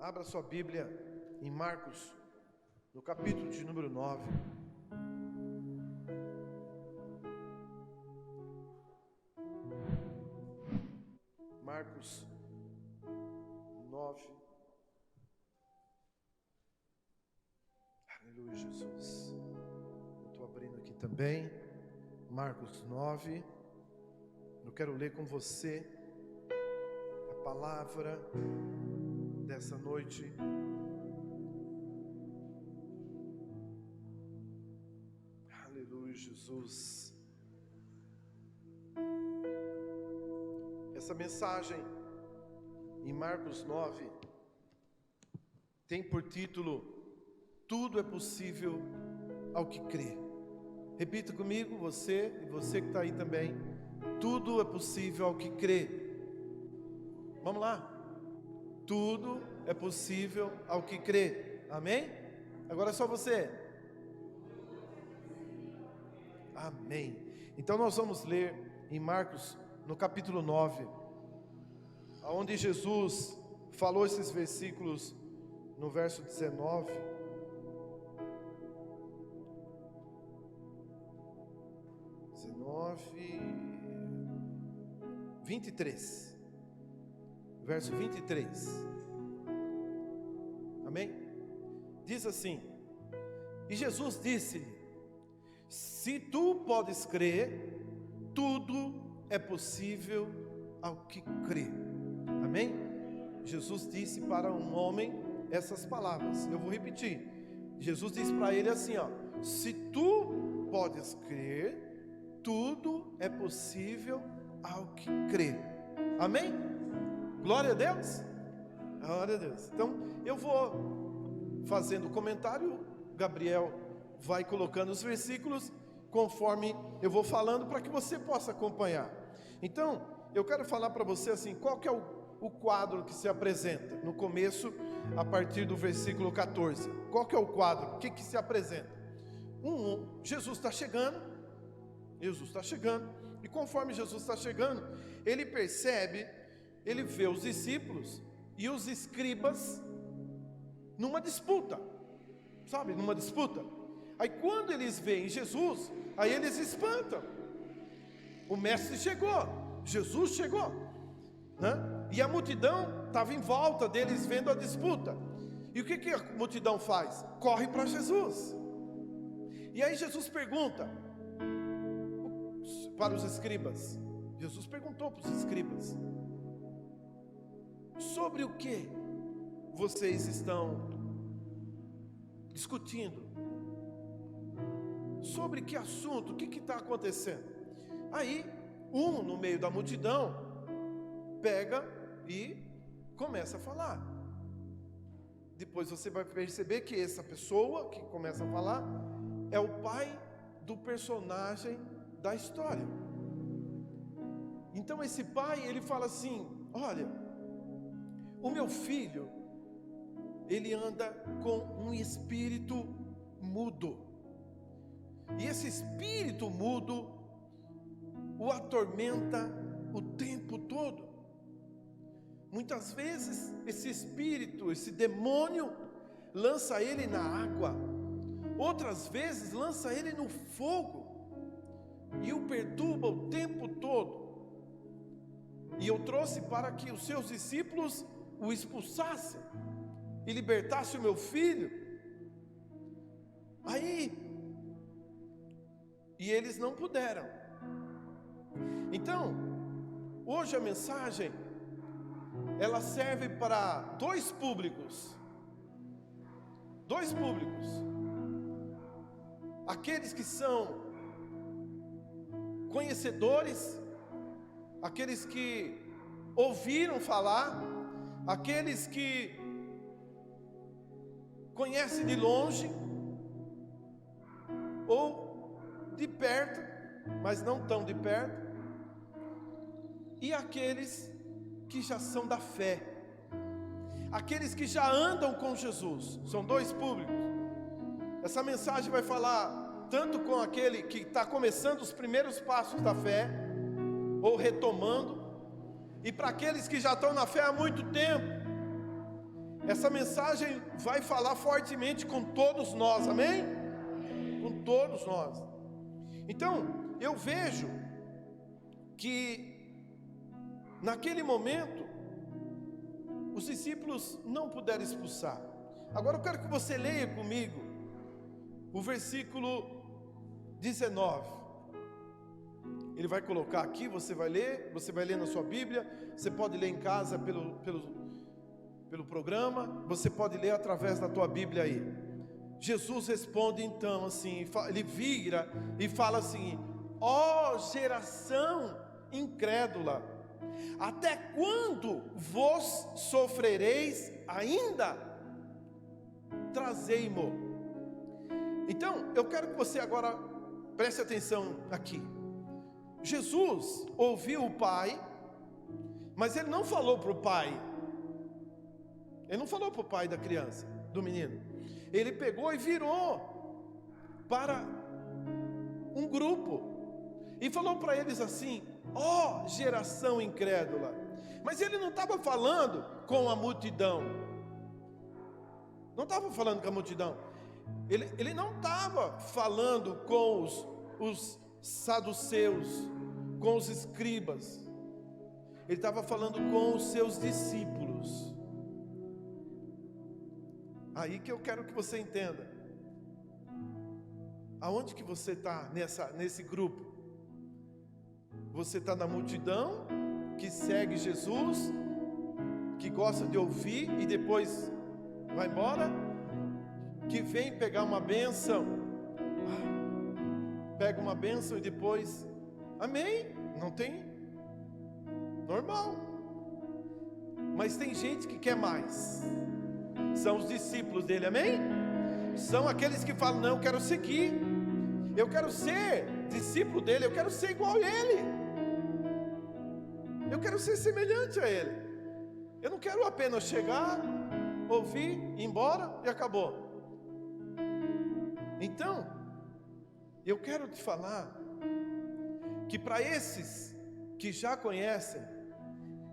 Abra sua Bíblia em Marcos, no capítulo de número 9. Marcos 9. Aleluia, Jesus. Eu estou abrindo aqui também. Marcos 9. Eu quero ler com você a palavra dessa noite. Aleluia, Jesus. Essa mensagem em Marcos 9 tem por título: Tudo é possível ao que crê. Repita comigo, você e você que está aí também. Tudo é possível ao que crê. Vamos lá. Tudo é possível ao que crê. Amém? Agora é só você. Amém. Então nós vamos ler em Marcos, no capítulo 9, onde Jesus falou esses versículos no verso 19. 23. Verso 23. Amém? Diz assim: E Jesus disse-lhe: Se tu podes crer, tudo é possível ao que crê. Amém? Jesus disse para um homem essas palavras. Eu vou repetir. Jesus disse para ele assim, ó: Se tu podes crer, tudo é possível ao que crê. Amém? Glória a Deus. Glória a Deus. Então eu vou fazendo comentário, Gabriel vai colocando os versículos conforme eu vou falando, para que você possa acompanhar. Então eu quero falar para você assim, qual que é o quadro que se apresenta no começo, a partir do versículo 14. Qual que é o quadro? O que se apresenta? Jesus está chegando. E conforme Jesus está chegando, ele percebe, ele vê os discípulos e os escribas numa disputa, sabe, numa disputa. Aí quando eles veem Jesus, aí eles espantam. O mestre chegou, Jesus chegou, né? E a multidão estava em volta deles vendo a disputa. E o que a multidão faz? Corre para Jesus. E aí Jesus pergunta para os escribas. Jesus perguntou para os escribas: sobre o que vocês estão discutindo? Sobre que assunto? O que está acontecendo? Aí, no meio da multidão, pega e começa a falar. Depois você vai perceber que essa pessoa que começa a falar é o pai do personagem da história. Então esse pai, ele fala assim: olha, o meu filho, ele anda com um espírito mudo, e esse espírito mudo o atormenta o tempo todo. Muitas vezes esse espírito, esse demônio, lança ele na água, outras vezes lança ele no fogo e o perturba o tempo todo. E eu trouxe para que os seus discípulos o expulsassem e libertassem o meu filho. E eles não puderam. Então, hoje a mensagem, ela serve para dois públicos. Aqueles que são conhecedores, aqueles que ouviram falar, aqueles que conhecem de longe ou de perto, mas não tão de perto, e aqueles que já são da fé, aqueles que já andam com Jesus. São dois públicos. Essa mensagem vai falar tanto com aquele que está começando os primeiros passos da fé, ou retomando, e para aqueles que já estão na fé há muito tempo. essa mensagem vai falar fortemente com todos nós, amém? Com todos nós. Então, eu vejo que naquele momento os discípulos não puderam expulsar. Agora eu quero que você leia comigo o versículo 19. Ele vai colocar aqui, você vai ler na sua Bíblia, você pode ler em casa pelo programa, você pode ler através da tua Bíblia aí. Jesus responde então assim, ele vira e fala assim: ó geração incrédula, até quando vos sofrereis ainda? Trazei-mo. Então, eu quero que você agora preste atenção aqui. Jesus ouviu o pai, mas ele não falou para o pai. Ele não falou para o pai da criança, do menino. Ele pegou e virou para um grupo e falou para eles assim: ó geração incrédula. Mas ele não estava falando com a multidão. Não estava falando com a multidão. Ele não estava falando com os saduceus, com os escribas. Ele estava falando com os seus discípulos. Aí que eu quero que você entenda. Aonde que você está nesse grupo? Você está na multidão que segue Jesus, que gosta de ouvir e depois vai embora, que vem pegar uma bênção, pega uma bênção e depois, amém, não tem, normal. Mas tem gente que quer mais, são os discípulos dele, amém? São aqueles que falam: não, eu quero seguir, eu quero ser discípulo dele, eu quero ser igual a ele, eu quero ser semelhante a ele, eu não quero apenas chegar, ouvir, ir embora e acabou. Então, eu quero te falar que para esses que já conhecem,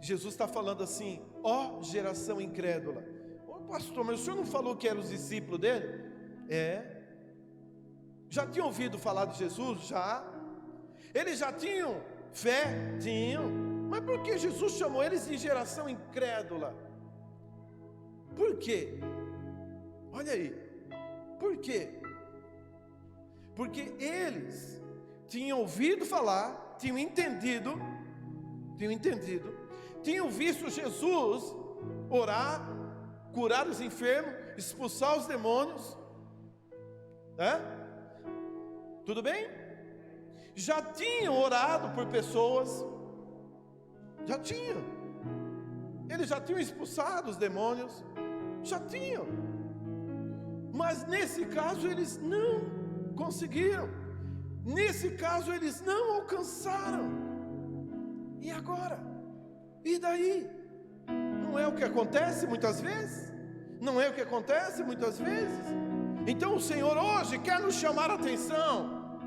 Jesus está falando assim: ó geração incrédula. Ô pastor, mas o senhor não falou que eram os discípulos dele? Já tinham ouvido falar de Jesus? Já. Eles já tinham fé? Tinham. Mas por que Jesus chamou eles de geração incrédula? Por quê? Olha aí. Por quê? Porque eles tinham ouvido falar, tinham entendido, tinham visto Jesus orar, curar os enfermos, expulsar os demônios, tudo bem? Já tinham orado por pessoas, eles já tinham expulsado os demônios, já tinham, mas nesse caso eles não conseguiram, nesse caso eles não alcançaram. E agora? E daí? Não é o que acontece muitas vezes? Não é o que acontece muitas vezes? Então o Senhor hoje quer nos chamar a atenção.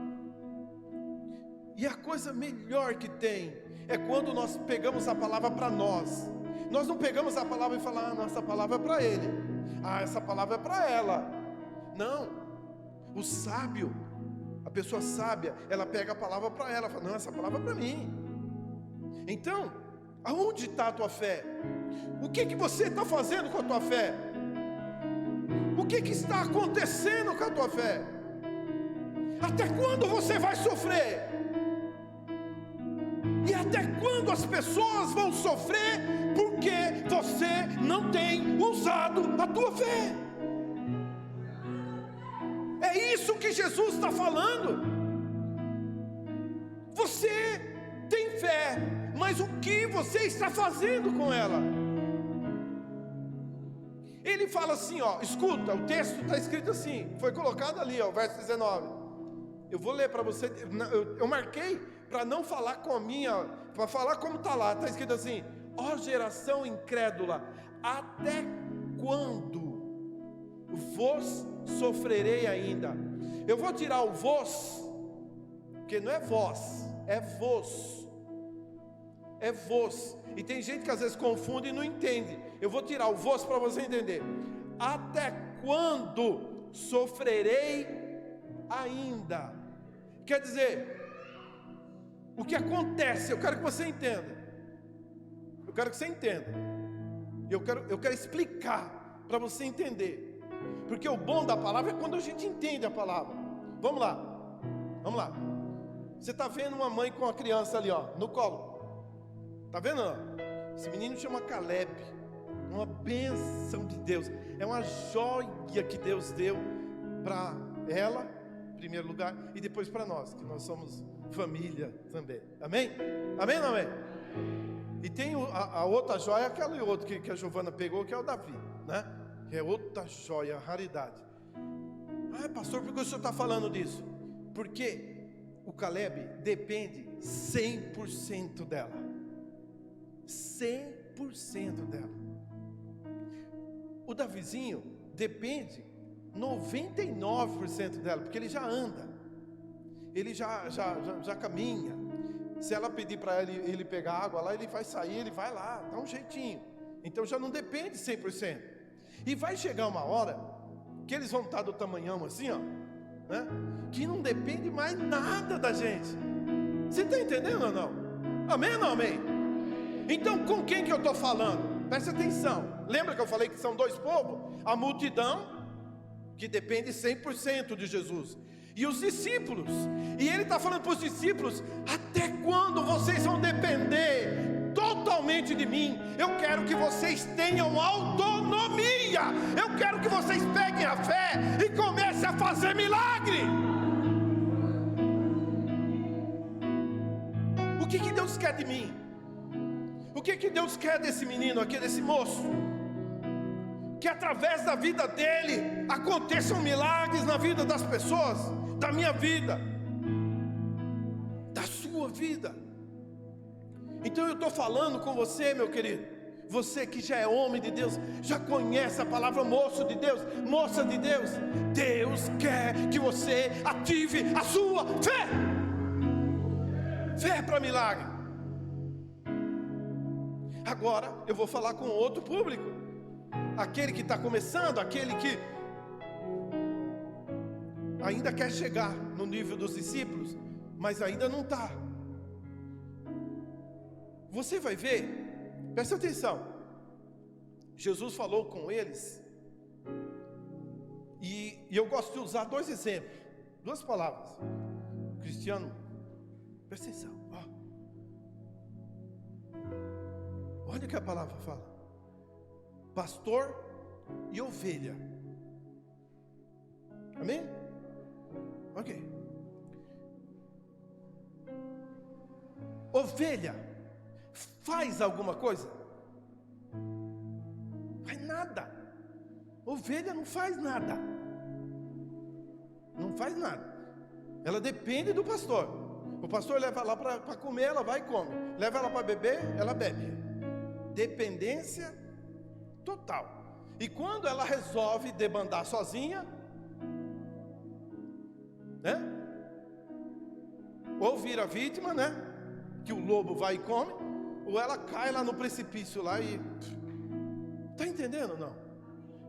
E a coisa melhor que tem é quando nós pegamos a palavra para nós. Nós não pegamos a palavra e falamos: ah, nossa palavra é para ele, ah, essa palavra é para ela. Não. O sábio, a pessoa sábia, ela pega a palavra para ela, fala: não, essa palavra é para mim. Então, aonde está a tua fé? O que você está fazendo com a tua fé? O que está acontecendo com a tua fé? Até quando você vai sofrer? E até quando as pessoas vão sofrer porque você não tem usado a tua fé? É isso que Jesus está falando. Você tem fé, mas o que você está fazendo com ela? Ele fala assim, ó, escuta, o texto está escrito assim, foi colocado ali, ó, verso 19. Eu vou ler para você, eu marquei para não falar com a minha, para falar como está lá, está escrito assim: ó geração incrédula, até quando vos sofrerei ainda? Eu vou tirar o vos, porque não é vós, é vos. é vos. E tem gente que às vezes confunde e não entende. Eu vou tirar o vos para você entender. Até quando sofrerei ainda? Quer dizer, o que acontece? Eu quero que você entenda. Eu quero que você entenda. Eu quero explicar para você entender. Porque o bom da palavra é quando a gente entende a palavra. Vamos lá. Vamos lá. Você está vendo uma mãe com uma criança ali, ó, no colo. Está vendo? Não? Esse menino chama Caleb. Uma bênção de Deus. É uma joia que Deus deu para ela, em primeiro lugar, e depois para nós, que nós somos família também. Amém? Amém ou não amém? E tem a outra joia, aquela outra que a Giovana pegou, que é o Davi, né? Que é outra joia, raridade. Ah, pastor, por que o senhor está falando disso? Porque o Caleb depende 100% dela. 100% dela. O Davizinho depende 99% dela, porque ele já anda, ele já caminha. Se ela pedir para ele pegar água lá, ele vai sair, ele vai lá, dá um jeitinho. Então já não depende 100%. E vai chegar uma hora que eles vão estar do tamanhão assim, ó, né? Que não depende mais nada da gente. Você está entendendo ou não? Amém ou não amém? Então com quem que eu estou falando? Presta atenção. Lembra que eu falei que são dois povos? A multidão, que depende 100% de Jesus, e os discípulos. E ele está falando para os discípulos: até quando vocês vão depender totalmente de mim? Eu quero que vocês tenham autonomia. Eu quero que vocês peguem a fé e comecem a fazer milagre. O que Deus quer de mim? O que Deus quer desse menino aqui, desse moço? Que através da vida dele aconteçam milagres na vida das pessoas, da minha vida, da sua vida. Então eu estou falando com você, meu querido, você que já é homem de Deus, já conhece a palavra moço de Deus, moça de Deus. Deus quer que você ative a sua fé. Fé para milagre. Agora eu vou falar com outro público. Aquele que está começando, aquele que ainda quer chegar no nível dos discípulos, mas ainda não está. Você vai ver, presta atenção. Jesus falou com eles, e eu gosto de usar dois exemplos, duas palavras. Cristiano, presta atenção. Olha o que a palavra fala: pastor e ovelha. Amém? Ok. Ovelha faz alguma coisa? Faz nada. Ovelha não faz nada. Não faz nada. Ela depende do pastor. O pastor leva ela para comer, ela vai e come. Leva ela para beber, ela bebe. Dependência total. E quando ela resolve debandar sozinha, né? Ou vira vítima, né? Que o lobo vai e come, ou ela cai lá no precipício lá e... Está entendendo ou não?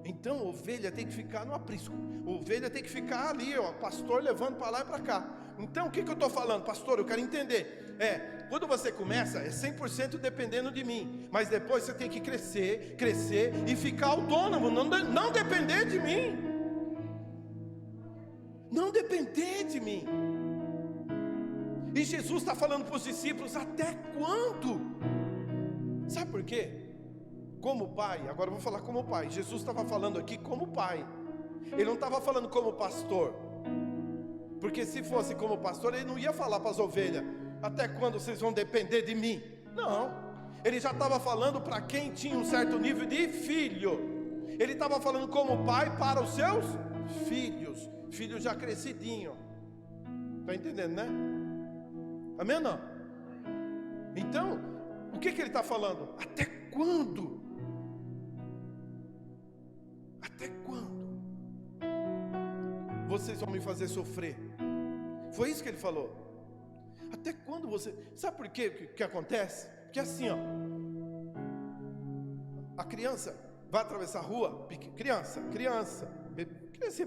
Então ovelha tem que ficar no aprisco. Ovelha tem que ficar ali, ó, pastor levando para lá e para cá. Então o que eu estou falando, pastor? Eu quero entender. Quando você começa, é 100% dependendo de mim. Mas depois você tem que crescer e ficar autônomo. Não depender de mim. Não depender de mim. E Jesus está falando para os discípulos: até quando? Sabe por quê? Como pai, agora eu vou falar como pai. Jesus estava falando aqui como pai. Ele não estava falando como pastor. Porque se fosse como pastor, ele não ia falar para as ovelhas: até quando vocês vão depender de mim? Não. Ele já estava falando para quem tinha um certo nível de filho. Ele estava falando como pai para os seus filhos. Filhos já crescidinho. Está entendendo, né? Amém ou não? Então, o que ele está falando? Até quando? Até quando vocês vão me fazer sofrer? Foi isso que ele falou. Até quando você... Sabe por quê que acontece? Porque assim, ó, a criança vai atravessar a rua, criancinha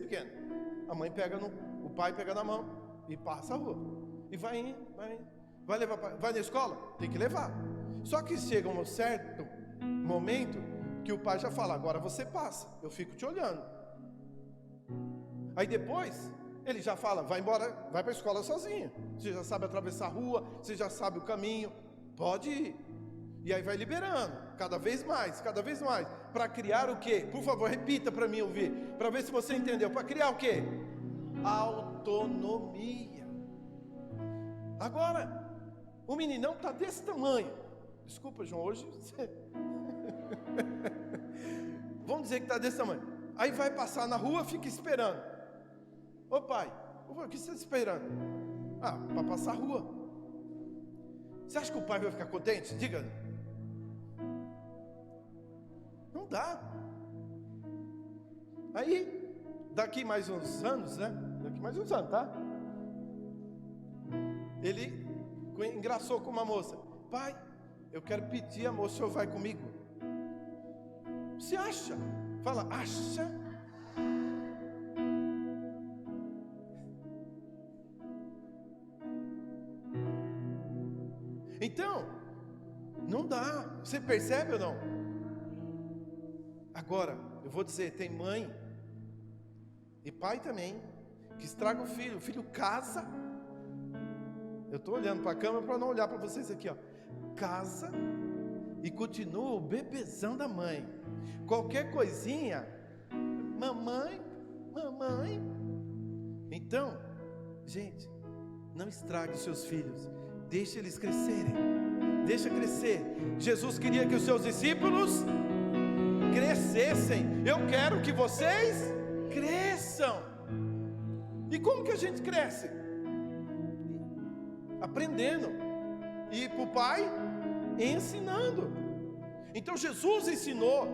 pequena, a mãe pega o pai pega na mão e passa a rua, e vai levar, vai na escola, tem que levar. Só que chega um certo momento que o pai já fala: agora você passa, eu fico te olhando. Aí depois ele já fala: vai embora, vai para a escola sozinho. Você já sabe atravessar a rua, você já sabe o caminho, pode ir. E aí vai liberando, cada vez mais, para criar o quê? Por favor, repita para mim ouvir, para ver se você entendeu. Para criar o quê? Autonomia. Agora, o meninão está desse tamanho. Desculpa, João, hoje vamos dizer que está desse tamanho. Aí vai passar na rua, fica esperando. Ô pai, o que você está esperando? Para passar a rua. Você acha que o pai vai ficar contente? Diga. Não dá. Aí, daqui mais uns anos, né? Tá? Ele engraçou com uma moça. Pai, eu quero pedir a moça, o senhor vai comigo? Você acha? Fala, acha? Então, não dá. Você percebe ou não? Agora, eu vou dizer, tem mãe e pai também que estraga o filho casa. Eu estou olhando para a câmera para não olhar para vocês aqui, ó. Casa e continua o bebezão da mãe. Qualquer coisinha, mamãe. Então, gente, não estrague os seus filhos. Deixe eles crescerem. Deixa crescer. Jesus queria que os seus discípulos crescessem. Eu quero que vocês cresçam. E como que a gente cresce? Aprendendo. E para o pai, ensinando. Então Jesus ensinou.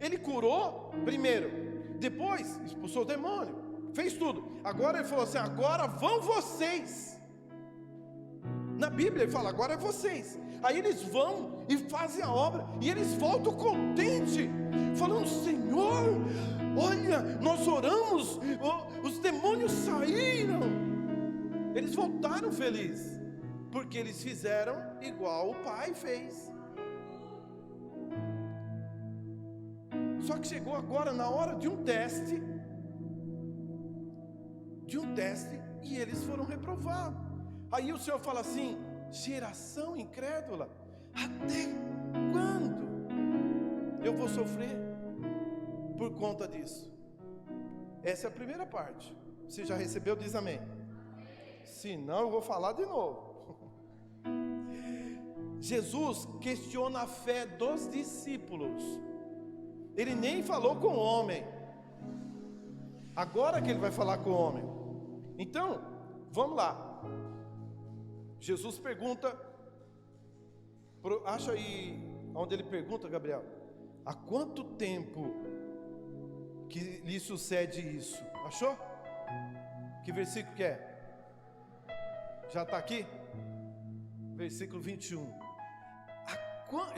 Ele curou primeiro, depois expulsou o demônio, fez tudo. Agora ele falou assim: agora vão vocês. Na Bíblia ele fala: agora é vocês. Aí eles vão e fazem a obra, e eles voltam contentes, falando: Senhor, olha, nós oramos, os demônios saíram. Eles voltaram felizes, porque eles fizeram igual o pai fez. Só que chegou agora na hora de um teste, e eles foram reprovados. Aí o Senhor fala assim: geração incrédula, até quando eu vou sofrer por conta disso? Essa é a primeira parte. Você já recebeu? Diz amém. Se não, eu vou falar de novo. Jesus questiona a fé dos discípulos. Ele nem falou com o homem. Agora que ele vai falar com o homem. Então, vamos lá. Jesus pergunta, acha aí onde ele pergunta, Gabriel: há quanto tempo que lhe sucede isso? Achou? Que versículo que é? Já está aqui? Versículo 21.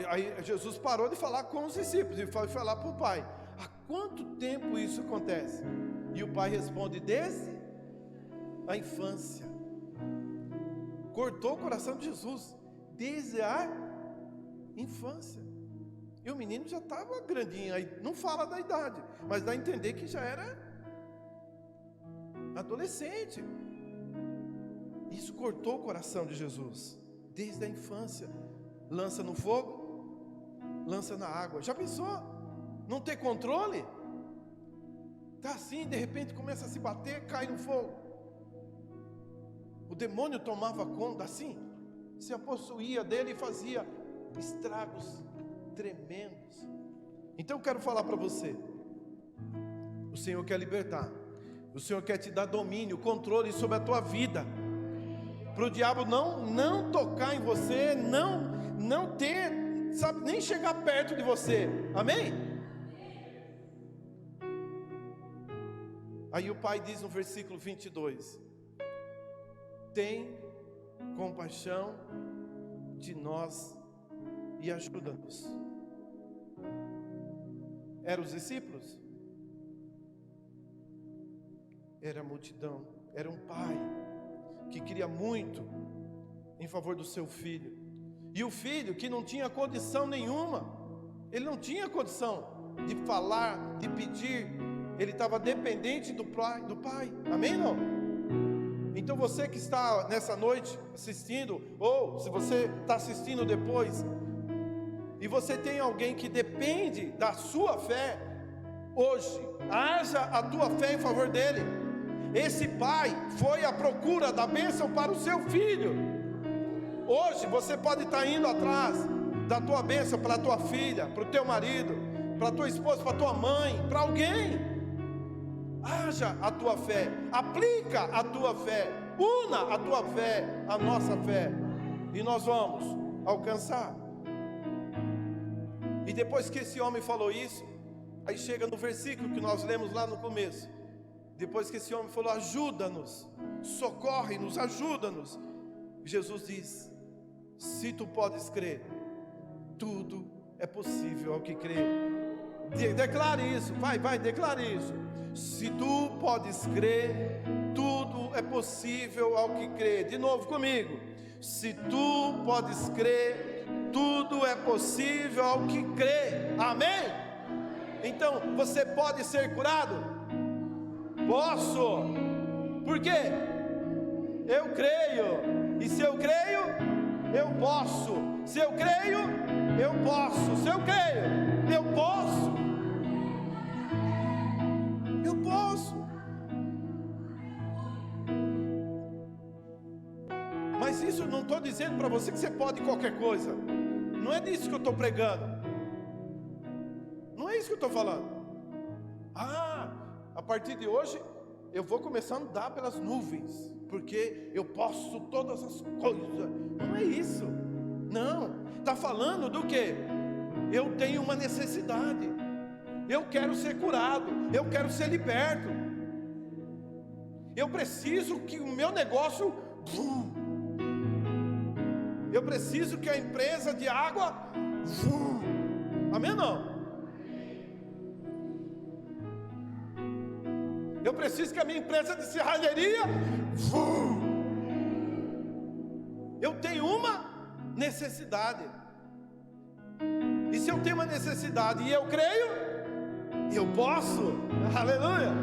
Aí Jesus parou de falar com os discípulos e foi falar para o pai: há quanto tempo isso acontece? E o pai responde: desde a infância. Cortou o coração de Jesus desde a infância. E o menino já estava grandinho, aí não fala da idade, mas dá a entender que já era adolescente. Isso cortou o coração de Jesus desde a infância. Lança no fogo, lança na água. Já pensou? Não ter controle? Está assim, de repente começa a se bater, cai no fogo. O demônio tomava conta assim, se apossuía dele e fazia estragos tremendos. Então eu quero falar para você: o Senhor quer libertar, o Senhor quer te dar domínio, controle sobre a tua vida, para o diabo não tocar em você, não ter, sabe, nem chegar perto de você. Amém? Aí o pai diz no versículo 22: tem compaixão de nós e ajuda-nos. Eram os discípulos? Era a multidão, era um pai que queria muito em favor do seu filho. E o filho que não tinha condição nenhuma, ele não tinha condição de falar, de pedir, ele estava dependente do pai, amém não? Então você que está nessa noite assistindo, ou se você está assistindo depois, e você tem alguém que depende da sua fé, hoje, haja a tua fé em favor dele. Esse pai foi à procura da bênção para o seu filho. Hoje você pode estar indo atrás da tua bênção para a tua filha, para o teu marido, para a tua esposa, para a tua mãe, para alguém. Haja a tua fé, aplica a tua fé, una a tua fé, a nossa fé, e nós vamos alcançar. E depois que esse homem falou isso, aí chega no versículo que nós lemos lá no começo. Depois que esse homem falou, ajuda-nos, socorre-nos, ajuda-nos, Jesus diz, se tu podes crer, tudo é possível ao que crê. Declare isso, vai, declare isso. Se tu podes crer, tudo é possível ao que crê. De novo comigo. Se tu podes crer, tudo é possível ao que crê. Amém? Então, você pode ser curado? Posso. Por quê? Eu creio. E se eu creio, eu posso. Se eu creio, eu posso. Se eu creio, eu posso. Eu posso. Mas isso não estou dizendo para você que você pode qualquer coisa. Não é disso que eu estou pregando. Não é isso que eu estou falando. A partir de hoje eu vou começar a andar pelas nuvens, porque eu posso todas as coisas. Não é isso. Não. Está falando do que? Eu tenho uma necessidade. Eu quero ser curado. Eu quero ser liberto. Eu preciso que o meu negócio... Eu preciso que a empresa de água... Amém ou não? Eu preciso que a minha empresa de serralheria... Eu tenho uma necessidade. E se eu tenho uma necessidade e eu creio, eu posso. Aleluia.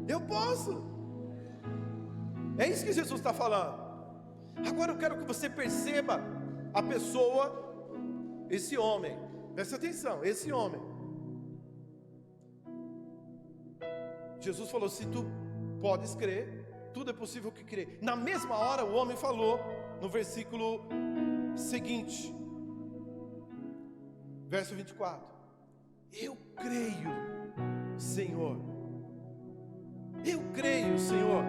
Eu posso. É isso que Jesus está falando. Agora eu quero que você perceba a pessoa, esse homem. Presta atenção, esse homem. Jesus falou, se tu podes crer, tudo é possível que crer. Na mesma hora o homem falou, no versículo seguinte, verso 24, eu creio, Senhor. Eu creio, Senhor.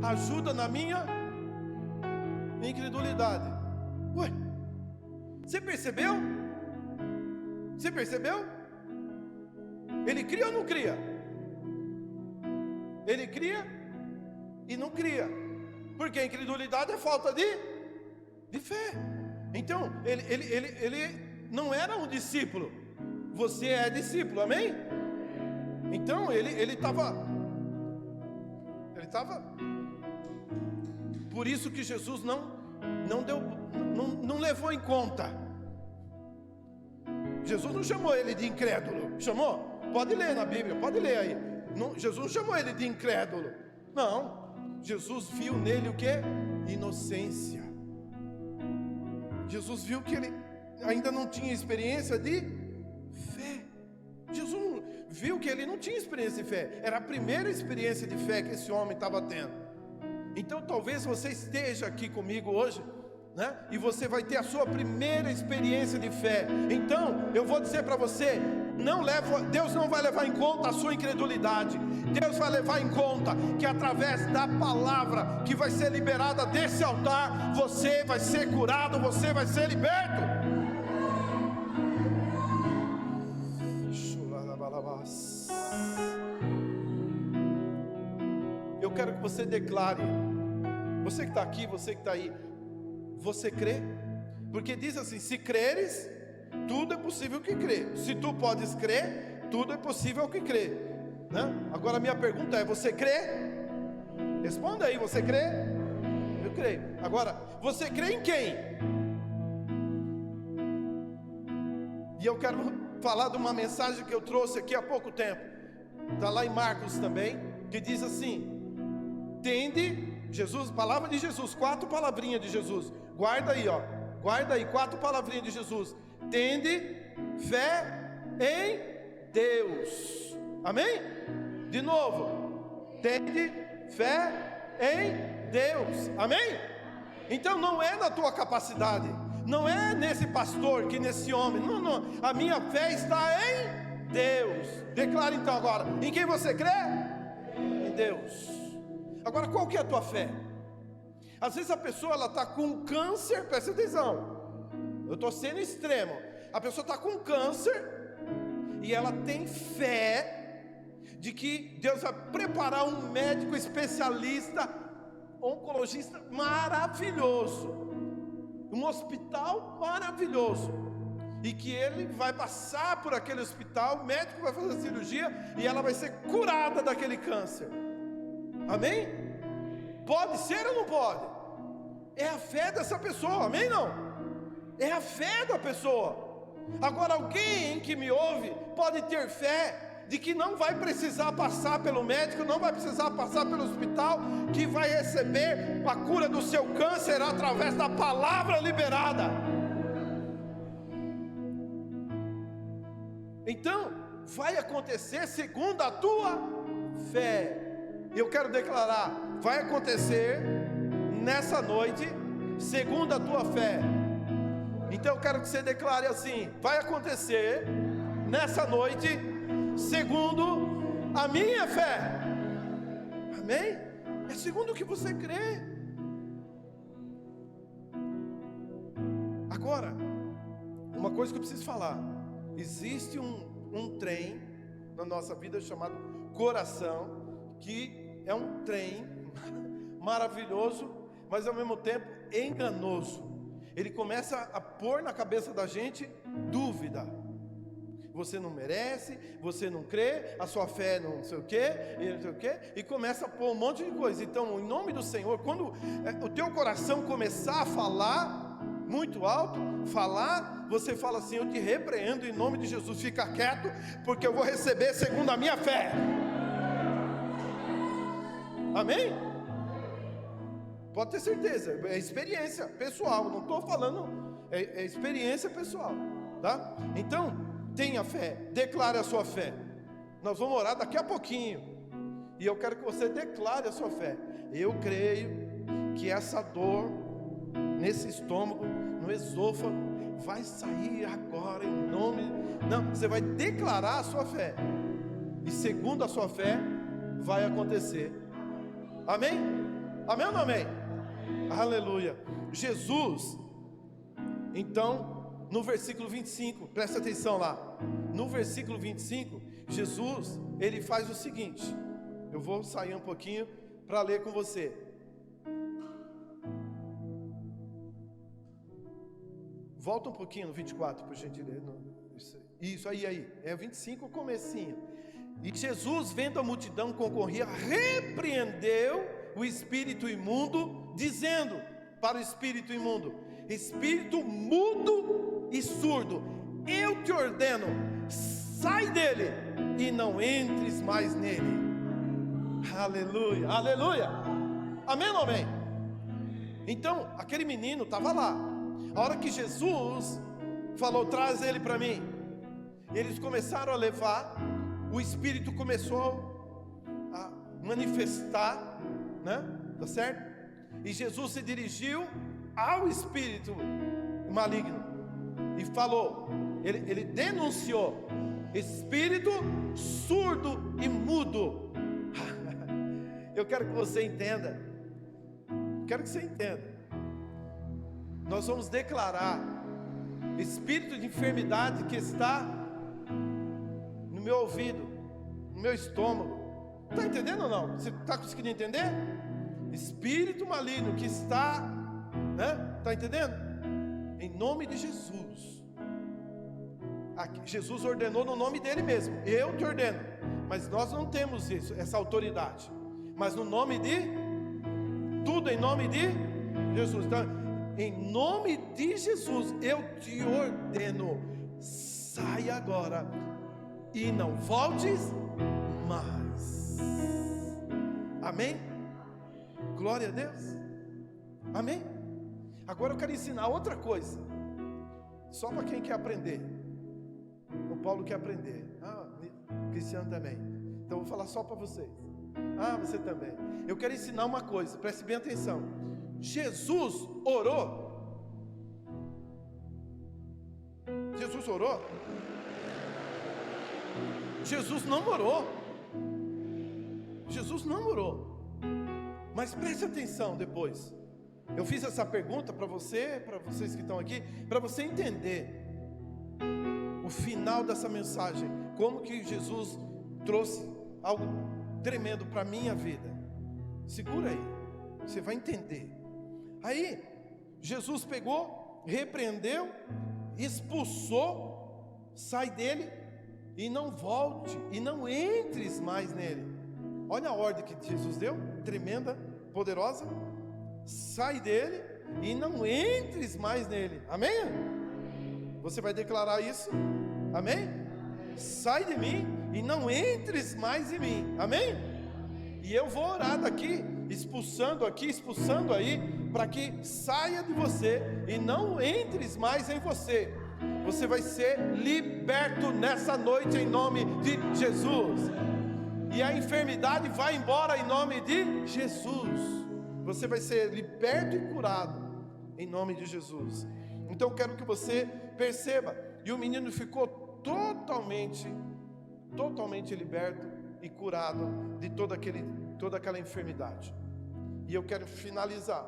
Ajuda na minha incredulidade. Ué, você percebeu? Você percebeu? Ele cria ou não cria? Ele cria e não cria, porque a incredulidade é falta de fé. Então, ele não era um discípulo. Você é discípulo, amém? Então, ele estava. Por isso que Jesus não levou em conta. Jesus não chamou ele de incrédulo. Chamou? Pode ler na Bíblia, pode ler aí. Jesus não chamou ele de incrédulo. Não. Jesus viu nele o que? Inocência. Jesus viu que ele ainda não tinha experiência de fé. Jesus viu que ele não tinha experiência de fé. Era a primeira experiência de fé que esse homem estava tendo. Então talvez você esteja aqui comigo hoje, né? E você vai ter a sua primeira experiência de fé. Então eu vou dizer para você, Deus não vai levar em conta a sua incredulidade. Deus vai levar em conta que através da palavra que vai ser liberada desse altar, você vai ser curado, você vai ser liberto. Eu quero que você declare, Você que está aqui, você que está aí, você crê? Porque diz assim: se creres, tudo é possível que crê. Se tu podes crer, tudo é possível que crê, né? Agora a minha pergunta é: você crê? Responda aí, você crê? Eu creio. Agora, você crê em quem? E eu quero falar de uma mensagem que eu trouxe aqui há pouco tempo, está lá em Marcos também, que diz assim: tende, Jesus, palavra de Jesus, 4 palavrinhas de Jesus, guarda aí, ó, guarda aí, 4 palavrinhas de Jesus: tende fé em Deus, amém? De novo, tende fé em Deus, amém? Então não é na tua capacidade, não é nesse pastor, que nesse homem, não, a minha fé está em Deus. Declara então agora: em quem você crê? Em Deus. Agora, qual que é a tua fé? Às vezes a pessoa, ela está com câncer, presta atenção, eu estou sendo extremo, a pessoa está com câncer, e ela tem fé de que Deus vai preparar um médico especialista, oncologista maravilhoso, um hospital maravilhoso, e que ele vai passar por aquele hospital, o médico vai fazer a cirurgia, e ela vai ser curada daquele câncer, amém? Pode ser ou não pode? É a fé dessa pessoa, amém? Não? É a fé da pessoa. Agora, alguém que me ouve pode ter fé de que não vai precisar passar pelo médico, não vai precisar passar pelo hospital, que vai receber a cura do seu câncer através da palavra liberada. Então, vai acontecer segundo a tua fé. Eu quero declarar: vai acontecer nessa noite segundo a tua fé. Então eu quero que você declare assim: vai acontecer nessa noite segundo a minha fé, amém? É segundo o que você crê. Agora, uma coisa que eu preciso falar: existe um trem na nossa vida chamado coração, que é um trem maravilhoso, mas ao mesmo tempo enganoso. Ele começa a pôr na cabeça da gente dúvida. Você não merece, você não crê, a sua fé não sei o quê, e não sei o quê, e começa a pôr um monte de coisa. Então, em nome do Senhor, quando o teu coração começar a falar muito alto, você fala assim: eu te repreendo em nome de Jesus, fica quieto, porque eu vou receber segundo a minha fé. Amém? Pode ter certeza, é experiência pessoal, não estou falando, é experiência pessoal, tá? Então, tenha fé, declare a sua fé. Nós vamos orar daqui a pouquinho, e eu quero que você declare a sua fé. Eu creio que essa dor nesse estômago, no esôfago, vai sair agora em nome... Não, você vai declarar a sua fé, e segundo a sua fé, vai acontecer. Amém? Amém ou não amém? Aleluia. Jesus, então, no versículo 25, presta atenção lá. No versículo 25, Jesus, ele faz o seguinte. Eu vou sair um pouquinho para ler com você. Volta um pouquinho no 24, por gentileza. Isso aí. É 25 o comecinho. E Jesus, vendo a multidão concorria, repreendeu o espírito imundo, dizendo para o espírito imundo: espírito mudo e surdo, eu te ordeno, sai dele e não entres mais nele. Aleluia, aleluia. Amém ou não amém? Então, aquele menino estava lá. A hora que Jesus falou: traz ele para mim, eles começaram a levar. O Espírito começou a manifestar, né? Tá certo? E Jesus se dirigiu ao Espírito maligno e falou, ele denunciou: espírito surdo e mudo. Eu quero que você entenda, nós vamos declarar: espírito de enfermidade que está no meu ouvido, no meu estômago, está entendendo ou não? Você está conseguindo entender? espírito maligno que está, né? Está entendendo? Em nome de Jesus. Aqui, Jesus ordenou no nome dele mesmo. Eu te ordeno. Mas nós não temos isso, essa autoridade. Mas no nome de, tudo em nome de Jesus. Então, em nome de Jesus, eu te ordeno, sai agora e não voltes mais. Amém? Glória a Deus. Amém? Agora eu quero ensinar outra coisa, só para quem quer aprender. O Paulo quer aprender. O Cristiano também. Então eu vou falar só para vocês. Você também. Eu quero ensinar uma coisa, preste bem atenção. Jesus orou. Jesus orou? Jesus não orou. Jesus não orou. Mas preste atenção depois. Eu fiz essa pergunta para você, para vocês que estão aqui, para você entender o final dessa mensagem, como que Jesus trouxe algo tremendo para a minha vida. Segura aí, você vai entender. Aí, Jesus pegou, repreendeu, expulsou, sai dele e não volte, e não entres mais nele. Olha a ordem que Jesus deu, tremenda, poderosa. Sai dele e não entres mais nele. Amém? Você vai declarar isso? Amém? Sai de mim e não entres mais em mim. Amém? E eu vou orar daqui, expulsando aqui, expulsando aí, para que saia de você e não entres mais em você. Você vai ser liberto nessa noite em nome de Jesus. E a enfermidade vai embora em nome de Jesus. Você vai ser liberto e curado em nome de Jesus. Então eu quero que você perceba. E o menino ficou totalmente liberto e curado de toda aquela enfermidade. E eu quero finalizar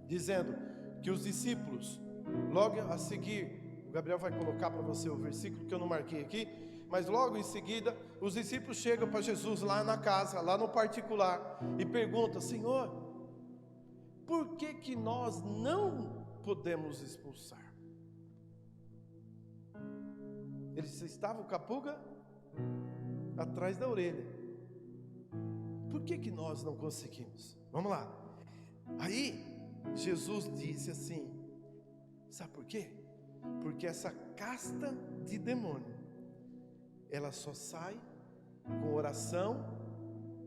dizendo que os discípulos, logo a seguir, o Gabriel vai colocar para você o versículo que eu não marquei aqui, mas logo em seguida, os discípulos chegam para Jesus lá na casa, lá no particular, e perguntam: Senhor, por que nós não podemos expulsar? Eles estavam com a pulga atrás da orelha. Por que nós não conseguimos? Vamos lá. Aí Jesus disse assim: sabe por quê? Porque essa casta de demônio, ela só sai com oração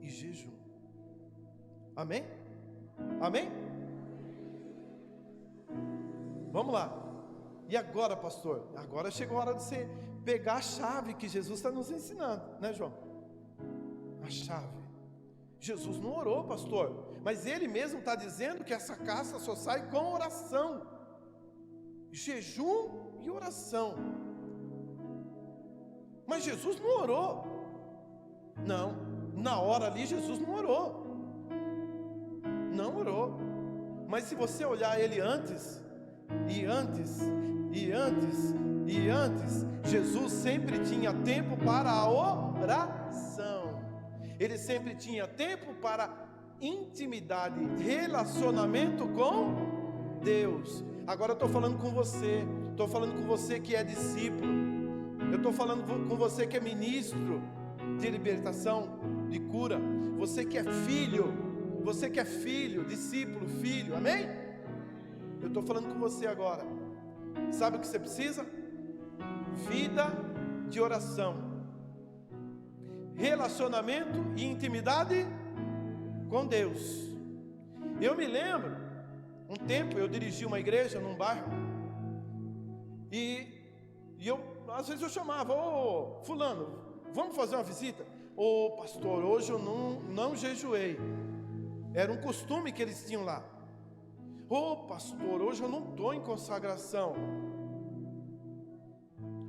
e jejum. Amém? Amém? Vamos lá. E agora, pastor? Agora chegou a hora de você pegar a chave que Jesus está nos ensinando, né, João? A chave. Jesus não orou, pastor, mas ele mesmo está dizendo que essa casta só sai com oração, jejum e oração. Mas Jesus não orou. Não, na hora ali Jesus não orou. Não orou. Mas se você olhar ele antes, Jesus sempre tinha tempo para a oração. Ele sempre tinha tempo para intimidade, relacionamento com Deus. Agora eu estou falando com você. Estou falando com você que é discípulo. Eu estou falando com você que é ministro de libertação, de cura. Você que é filho, discípulo, filho, amém? Eu estou falando com você agora. Sabe o que você precisa? Vida de oração, relacionamento e intimidade com Deus. Eu me lembro, um tempo eu dirigi uma igreja num bairro, e eu, às vezes eu chamava: ô fulano, vamos fazer uma visita? Ô pastor, hoje eu não jejuei. Era um costume que eles tinham lá. Ô pastor, hoje eu não estou em consagração.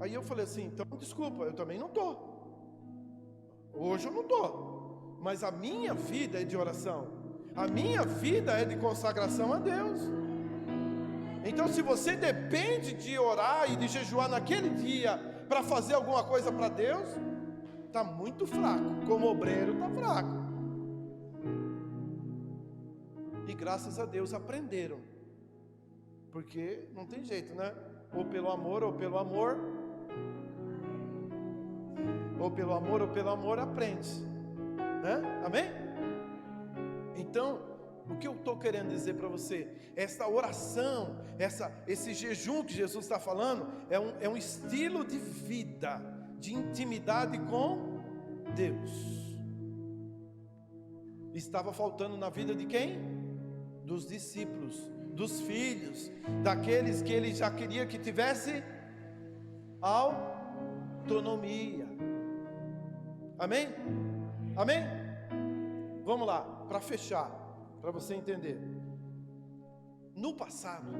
Aí eu falei assim: então desculpa, eu também não estou. Hoje eu não estou. Mas a minha vida é de oração. A minha vida é de consagração a Deus. Então se você depende de orar e de jejuar naquele dia para fazer alguma coisa para Deus, está muito fraco. Como obreiro está fraco. E graças a Deus aprenderam. Porque não tem jeito, né? Ou pelo amor, ou pelo amor. Ou pelo amor, aprende, né? Amém? Então, o que eu estou querendo dizer para você? Essa oração, esse jejum que Jesus está falando, é um estilo de vida, de intimidade com Deus. Estava faltando na vida de quem? Dos discípulos, dos filhos, daqueles que ele já queria que tivesse autonomia. Amém? Amém? Vamos lá, para fechar, para você entender. No passado,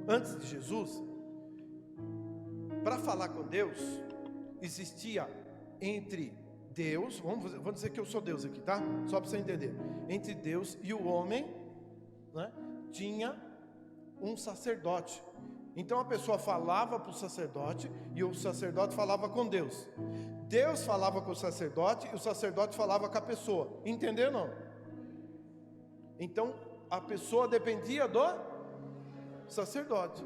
antes de Jesus, para falar com Deus, existia entre Deus, vamos dizer que eu sou Deus aqui, tá? Só para você entender. Entre Deus e o homem, né, tinha um sacerdote. Então a pessoa falava para o sacerdote e o sacerdote falava com Deus. Deus falava com o sacerdote e o sacerdote falava com a pessoa. Entendeu ou não? Então a pessoa dependia do sacerdote.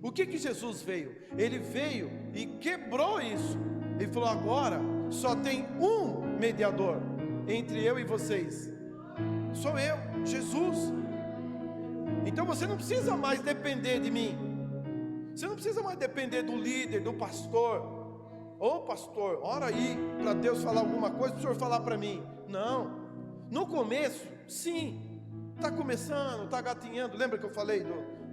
O que Jesus veio? Ele veio e quebrou isso. Ele falou: agora só tem um mediador entre eu e vocês. Sou eu, Jesus. Então você não precisa mais depender de mim. Você não precisa mais depender do líder, do pastor. Ô pastor, ora aí para Deus falar alguma coisa, para o senhor falar para mim. Não. No começo, sim. Está começando, está gatinhando. Lembra que eu falei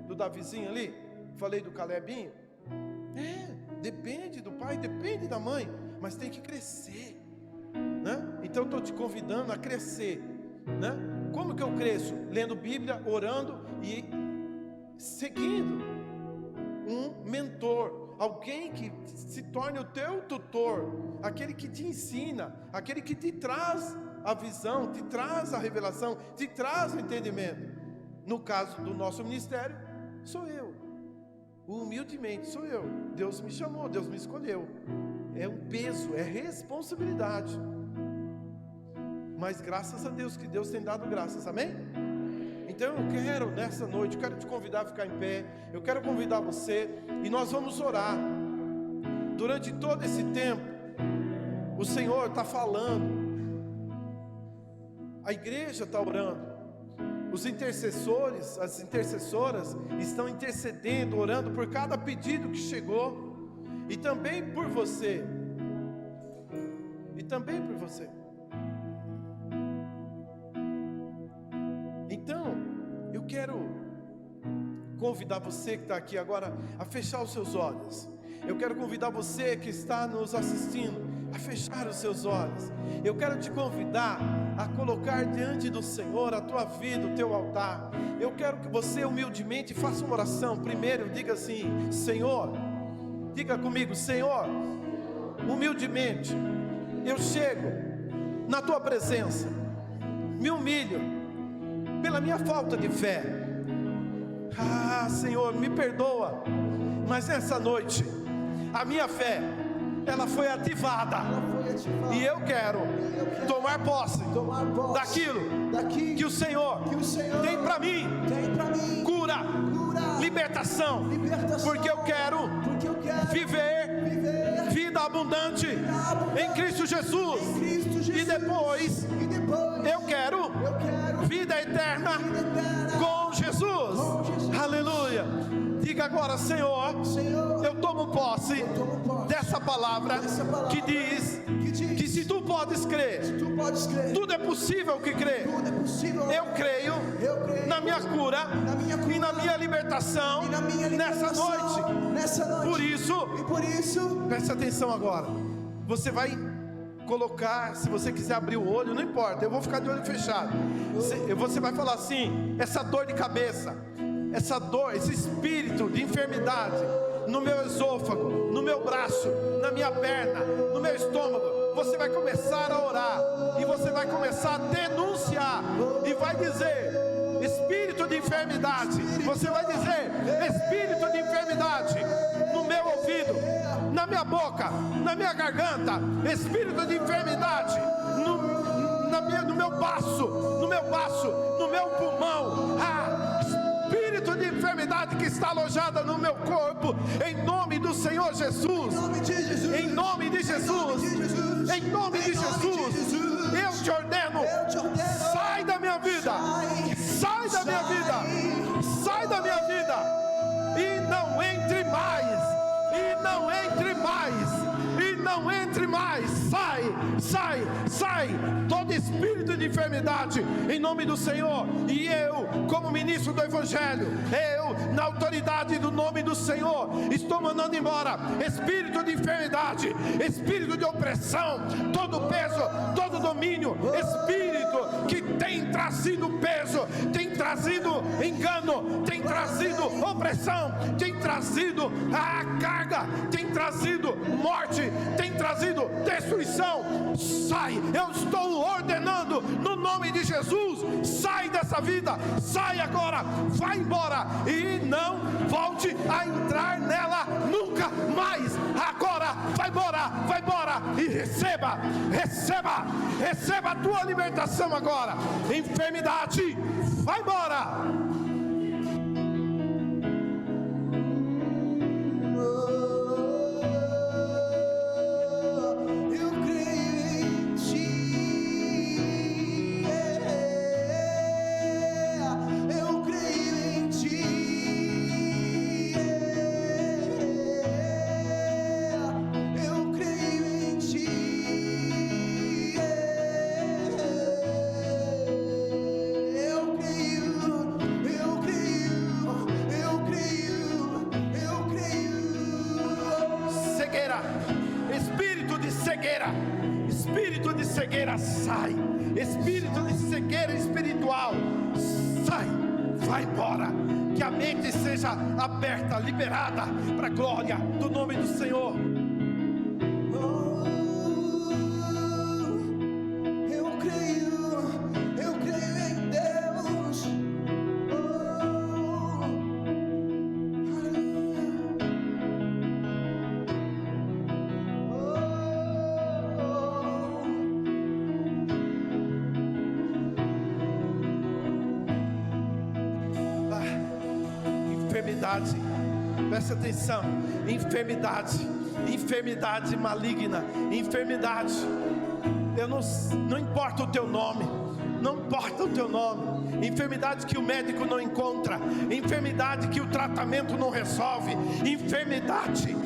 do Davizinho ali? Falei do Calebinho? Depende do pai, depende da mãe. Mas tem que crescer, né? Então eu estou te convidando a crescer, né? Como que eu cresço? Lendo Bíblia, orando e seguindo um mentor, alguém que se torne o teu tutor, aquele que te ensina, aquele que te traz a visão, te traz a revelação, te traz o entendimento. No caso do nosso ministério, sou eu, humildemente sou eu. Deus me chamou, Deus me escolheu. É um peso, é responsabilidade. Mas graças a Deus, que Deus tem dado graças, amém? Então eu quero, nessa noite, eu quero te convidar a ficar em pé. Eu quero convidar você, e nós vamos orar. Durante todo esse tempo, o Senhor está falando, a igreja está orando, os intercessores, as intercessoras estão intercedendo, orando por cada pedido que chegou. E também por você. E também por você. Então, eu quero convidar você que está aqui agora a fechar os seus olhos. Eu quero convidar você que está nos assistindo a fechar os seus olhos. Eu quero te convidar a colocar diante do Senhor a tua vida, o teu altar. Eu quero que você humildemente faça uma oração. Primeiro, diga assim: Senhor, diga comigo: Senhor, humildemente eu chego na tua presença, me humilho pela minha falta de fé. Senhor, me perdoa, mas nessa noite a minha fé, ela foi ativada, e eu quero tomar posse daquilo que o Senhor tem para mim, cura, libertação, porque eu quero viver vida abundante em Cristo Jesus, e depois eu quero vida eterna com Jesus. Aleluia. Diga agora: Senhor, eu tomo posse dessa palavra que diz que se tu podes crer, tudo é possível que crê. Eu creio na minha cura e na minha libertação nessa noite. Por isso, preste atenção agora. Você vai colocar, se você quiser abrir o olho, não importa, eu vou ficar de olho fechado. Você vai falar assim: essa dor de cabeça, essa dor, esse espírito de enfermidade no meu esôfago, no meu braço, na minha perna, no meu estômago, você vai começar a orar, e você vai começar a denunciar, e vai dizer: espírito de enfermidade, você vai dizer: espírito de enfermidade no meu ouvido, na minha boca, na minha garganta, espírito de enfermidade no meu baço, no meu pulmão, enfermidade que está alojada no meu corpo, em nome do Senhor Jesus, em nome de Jesus, em nome de Jesus, eu te ordeno, sai da minha vida, sai da minha vida, sai da minha vida, e não entre mais, e não entre mais, e não entre mais. Sai, sai, sai todo espírito de enfermidade, em nome do Senhor. E eu, como ministro do Evangelho, eu, na autoridade do nome do Senhor, estou mandando embora espírito de enfermidade, espírito de opressão, todo peso, todo domínio, espírito que tem trazido peso, tem trazido engano, tem trazido opressão, tem trazido a carga, tem trazido morte, tem trazido destruição. Sai, eu estou ordenando no nome de Jesus, sai dessa vida, sai agora, vai embora e não volte a entrar nela nunca mais. Agora vai embora e receba, receba, receba a tua libertação agora. Enfermidade, vai embora. Espírito de cegueira, sai. Espírito de cegueira espiritual, sai, vai embora. Que a mente seja aberta, liberada para a glória do nome do Senhor. Enfermidade, preste atenção, enfermidade maligna, enfermidade, não importa o teu nome, não importa o teu nome, enfermidade que o médico não encontra, enfermidade que o tratamento não resolve, enfermidade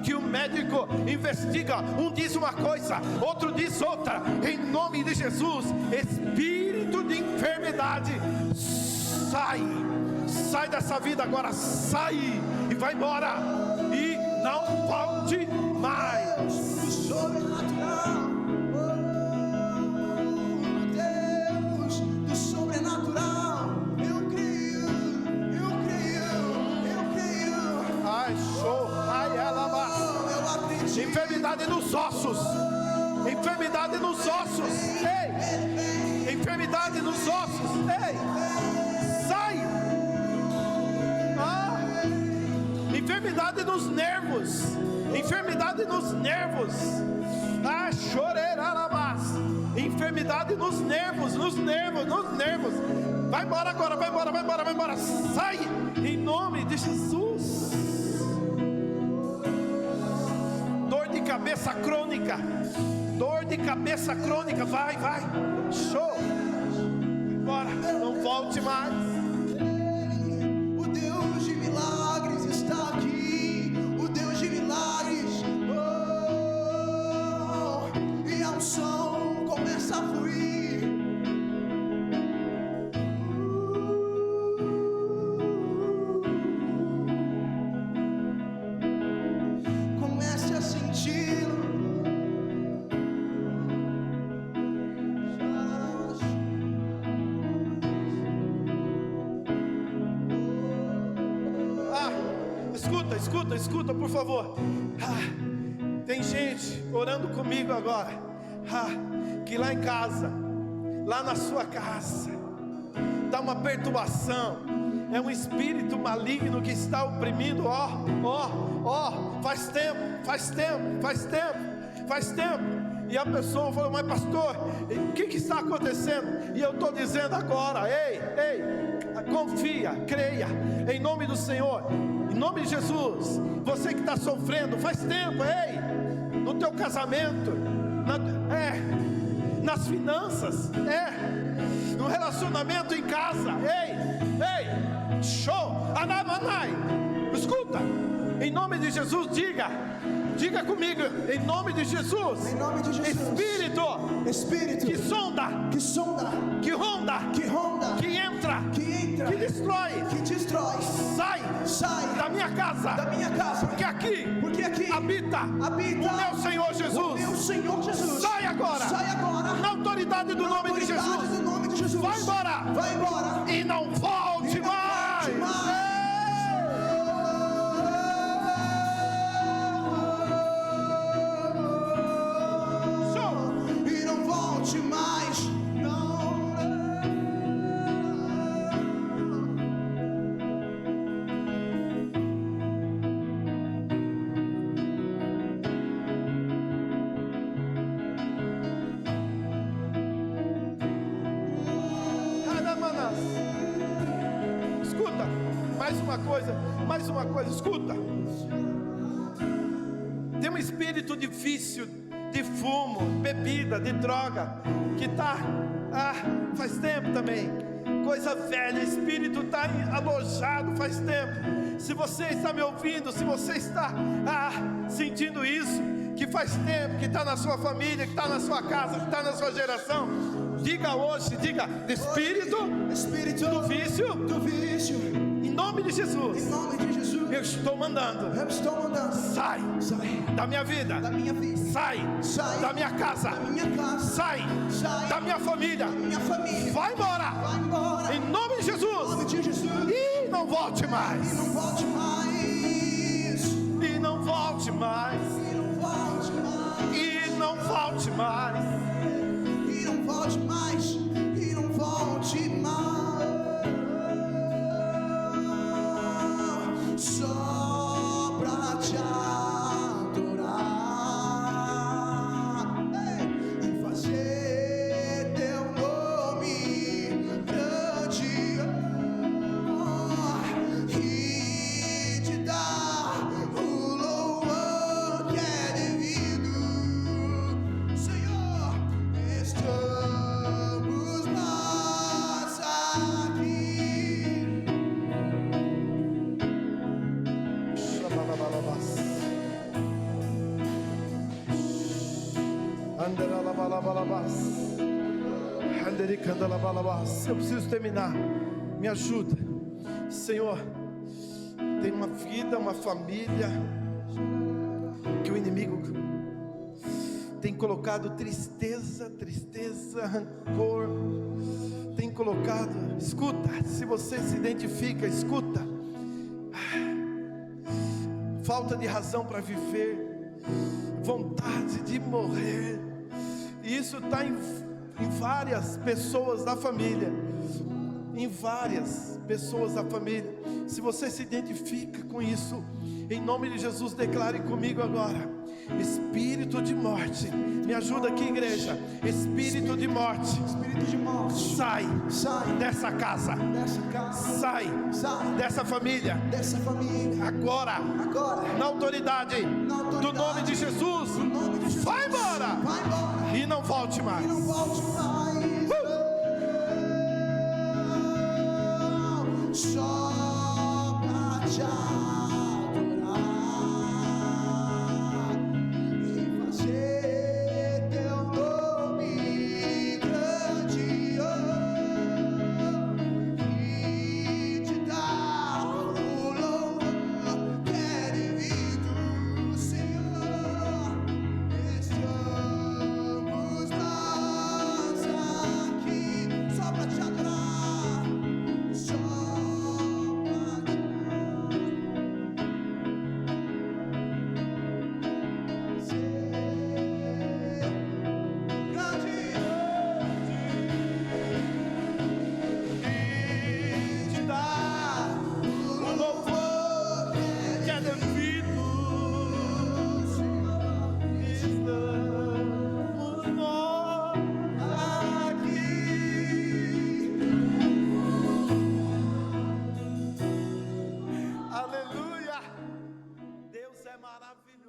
que o médico investiga, um diz uma coisa, outro diz outra, em nome de Jesus, espírito de enfermidade, sai dessa vida agora, sai e vai embora e não volte mais. Do sobrenatural, Deus, do sobrenatural, eu creio. Ai, show, ai, alaba. Enfermidade nos ossos, ei, enfermidade nos ossos, sai. Enfermidade nos nervos, chorerarabás, enfermidade nos nervos, vai embora agora, vai embora, sai, em nome de Jesus. Dor de cabeça crônica, vai, show, embora, não volte mais. Escuta, por favor. Tem gente orando comigo agora, que lá em casa, lá na sua casa, dá uma perturbação, é um espírito maligno que está oprimindo, faz tempo, E a pessoa falou: mas pastor, o que está acontecendo? E eu estou dizendo agora: ei, confia, creia, em nome do Senhor, em nome de Jesus. Você que está sofrendo faz tempo, no teu casamento, nas finanças, no relacionamento em casa, show, anamanai, escuta, em nome de Jesus, diga comigo, em nome de Jesus, Espírito que sonda, que ronda, que entra, que destrói, sai da minha casa, porque aqui habita o meu Senhor Jesus. Sai agora, na autoridade do nome de Jesus, vai embora, e não volte mais. Escuta, mais uma coisa, escuta. Tem um espírito de vício, de fumo, bebida, de droga, que está, faz tempo também, coisa velha, o espírito está alojado faz tempo. Se você está me ouvindo, se você está sentindo isso, que faz tempo, que está na sua família, que está na sua casa, que está na sua geração, diga hoje, espírito do vício, em nome de Jesus, eu estou mandando, sai da minha vida, sai da minha casa, sai da minha família, vai embora, em nome de Jesus, e não volte mais, e não volte mais, e não volte mais, e não volte mais, e não volte mais. Só pra te adorar e fazer teu nome grande e te dar o louvor que é devido, Senhor. Estamos nós aqui. Eu preciso terminar, me ajuda, Senhor. Tem uma vida, uma família que o inimigo tem colocado tristeza, rancor, tem colocado. Escuta, se você se identifica, escuta. Falta de razão para viver, vontade de morrer. E isso está em várias pessoas da família. Em várias pessoas da família. Se você se identifica com isso, em nome de Jesus, declare comigo agora: espírito de morte, me ajuda aqui, igreja. Espírito de morte, sai dessa casa, sai dessa família, agora, na autoridade do nome de Jesus, vai embora e não volte mais. Só pra te adorar e fazer teu nome grande e te dar o louvor que é devido, Senhor. Estamos nós maravilhoso.